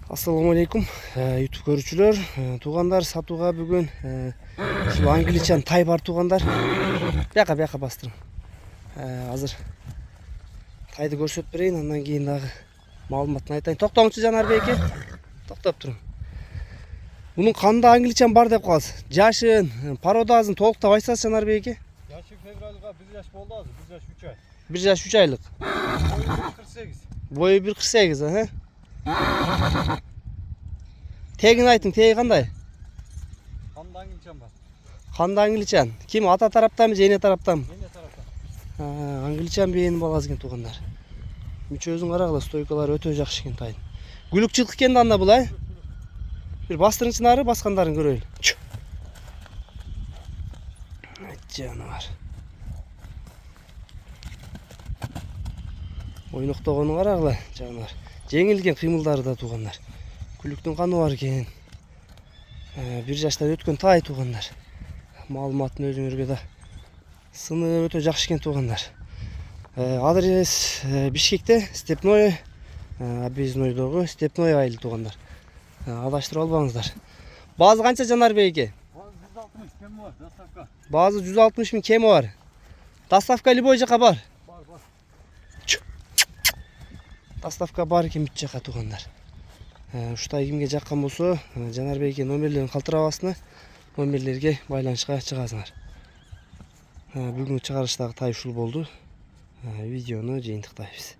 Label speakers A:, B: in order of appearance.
A: Assalamu alaikum YouTube көрүүчүлөр, туугандар сатууга бүгүн ушул англичан тай бар туугандар. Бияка бастырым. Азыр тайды көрсөтүп берейин, андан кийин дагы маалыматын айтайын. Токтоңчу Жанарбек эке. Токтоп турум. Мунун канда англичан бар деп каласыз. Жашын, породазын толуктап айтсаңыз Жанарбек эке.
B: Yaşı fevralga 1 yaş oldu azı, 1 yaş 3 ay.
A: 1 yaş 3 aylık.
B: Boyu 1.48.
A: Boyu 1.48 ha. Tegini айтың, теги кандай?
B: Kanda Angliçan var.
A: Канда англичан. Ким, ата тараптанбы же эне тараптанбы?
B: Yenge taraftan.
A: Англичан бейинин баласы экен туугандар. Мүчөсүн карагыла, стойкалары өтө жакшы экен тайдын. Гүлүк чылык экен да анда бул, а? Бир бастырыңчы нары, баскандарын көрөйлү. Жанар. Ойноктогонун карагыла, жанар. Жеңилген кыймылдары да туугандар. Күлүктүн каны бар экен. 1 жаштан өткөн тай туугандар. Маалыматын өзүңөргө да сыны өтө жакшы экен туугандар. Адрес Бишкекте, Степной, Объезднойдогу Степной айыл туугандар. Адаштырып албаңыздар. Баазы канча Жанарбек эке?
B: Bazı 160 kemi var, dostavka.
A: Баазы 160 миң кеми бар. Доставка любой жака бар.
B: Var.
A: Доставка бар экен бүт жака туугандар. Уштай кимге жаккан болсо, Жанарбек эке номерлерин калтырабасына, номерлерге байланышка чыгасыңар. Бүгүнкү чыгарыштагы тай ушул болду. Видеону жыйынтыктайбыз.